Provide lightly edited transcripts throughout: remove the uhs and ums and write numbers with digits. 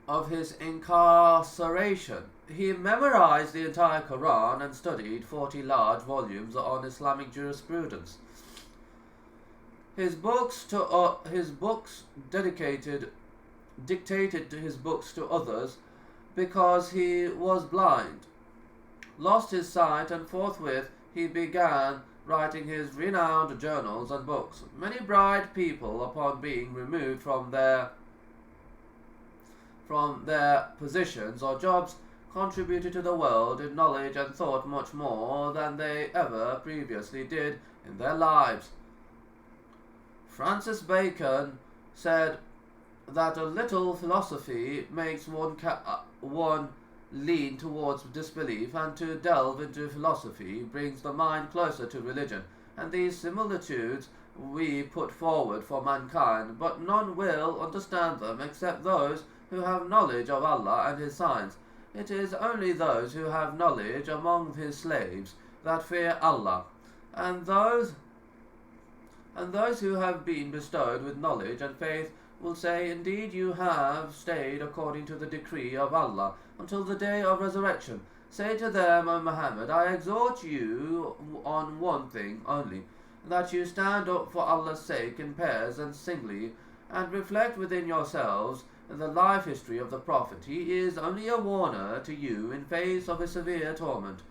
of his incarceration. He memorized the entire Quran and studied 40 large volumes on Islamic jurisprudence. His books dictated to his books to others because he was blind, lost his sight, and forthwith he began writing his renowned journals and books. Many bright people, upon being removed from their positions or jobs, contributed to the world in knowledge and thought much more than they ever previously did in their lives. Francis Bacon said that a little philosophy makes one lean towards disbelief, and to delve into philosophy brings the mind closer to religion. And these similitudes we put forward for mankind, but none will understand them except those who have knowledge of Allah and His signs. It is only those who have knowledge among His slaves that fear Allah, and those who have been bestowed with knowledge and faith will say, "Indeed, you have stayed according to the decree of Allah until the day of resurrection." Say to them, O Muhammad, I exhort you on one thing only, that you stand up for Allah's sake in pairs and singly, and reflect within yourselves the life history of the Prophet. He is only a warner to you in face of a severe torment.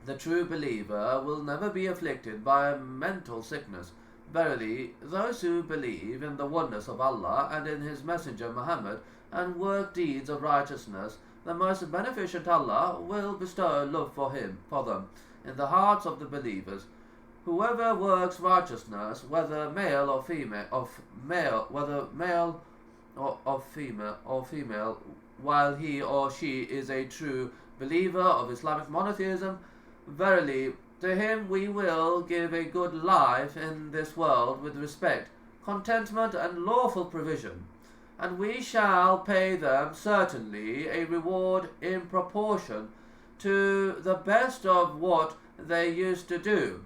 The true believer will never be afflicted by a mental sickness. Verily, those who believe in the oneness of Allah and in His Messenger Muhammad and work deeds of righteousness, the most beneficent Allah will bestow love for them in the hearts of the believers. Whoever works righteousness, whether male or female, or female, while he or she is a true believer of Islamic monotheism, verily to him we will give a good life in this world with respect, contentment, and lawful provision, and we shall pay them certainly a reward in proportion to the best of what they used to do,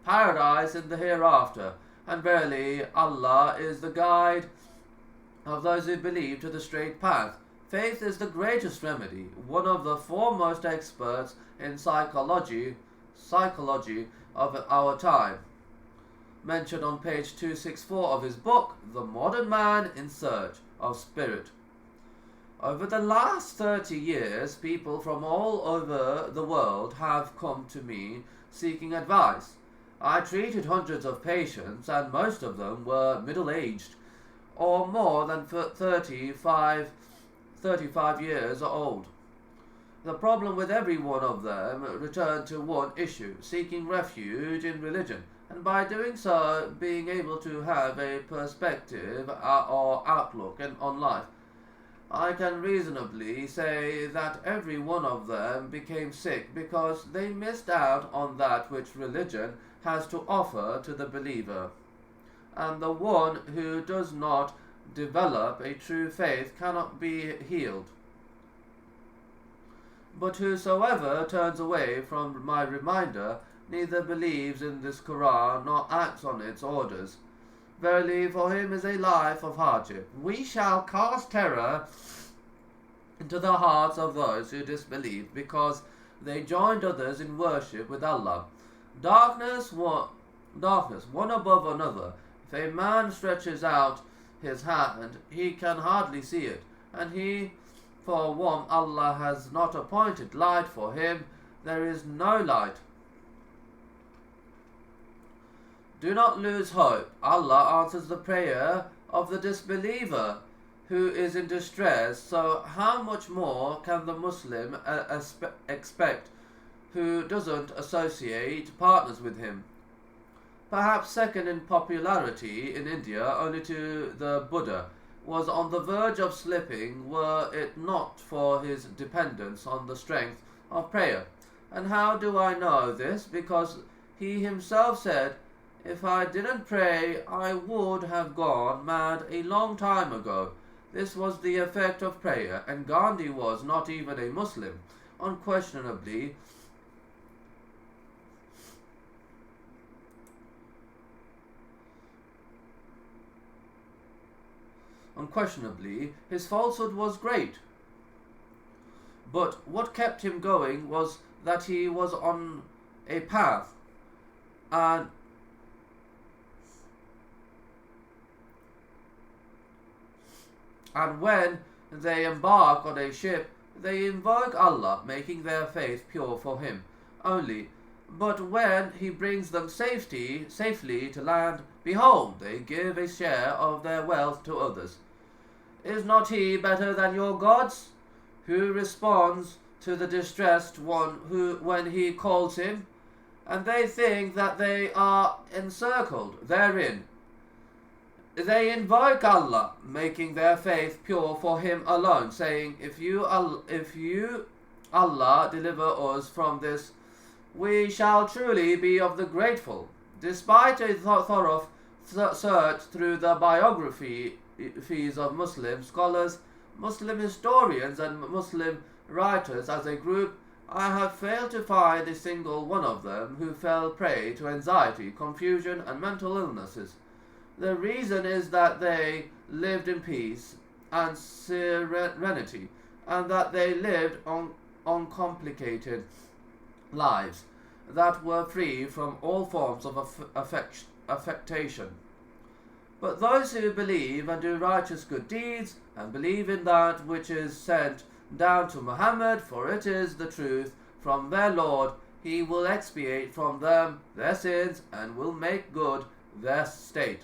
paradise in the hereafter. And verily Allah is the guide of those who believe to the straight path. Faith is the greatest remedy. One of the foremost experts in psychology of our time, mentioned on page 264 of his book, The Modern Man in Search of Spirit. Over the last 30 years, people from all over the world have come to me seeking advice. I treated hundreds of patients, and most of them were middle-aged or more than 35 years old. The problem with every one of them returned to one issue: seeking refuge in religion, and by doing so being able to have a perspective or outlook on life. I can reasonably say that every one of them became sick because they missed out on that which religion has to offer to the believer. And the one who does not develop a true faith cannot be healed. But whosoever turns away from my reminder neither believes in this Quran nor acts on its orders. Verily, for him is a life of hardship. We shall cast terror into the hearts of those who disbelieve, because they joined others in worship with Allah. Darkness one above another. If a man stretches out his hand, he can hardly see it, and he, for one, Allah has not appointed light for him, there is no light. Do not lose hope. Allah answers the prayer of the disbeliever who is in distress, so how much more can the Muslim expect who doesn't associate partners with him? Perhaps second in popularity in India only to the Buddha, was on the verge of slipping were it not for his dependence on the strength of prayer. And how do I know this? Because he himself said, "If I didn't pray, I would have gone mad a long time ago." This was the effect of prayer, and Gandhi was not even a Muslim. Unquestionably, Unquestionably, his falsehood was great. But what kept him going was that he was on a path, and when they embark on a ship, they invoke Allah, making their faith pure for Him only. But when He brings them safely to land, behold, they give a share of their wealth to others. Is not He better than your gods, who responds to the distressed one when he calls Him? And they think that they are encircled therein. They invoke Allah, making their faith pure for Him alone, saying, If you, Allah, deliver us from this, we shall truly be of the grateful. Despite a thorough search through the biographies of Muslim scholars, Muslim historians, and Muslim writers as a group, I have failed to find a single one of them who fell prey to anxiety, confusion, and mental illnesses. The reason is that they lived in peace and serenity, and that they lived uncomplicated lives that were free from all forms of affectation. But those who believe and do righteous good deeds, and believe in that which is sent down to Muhammad, for it is the truth from their Lord, He will expiate from them their sins and will make good their state.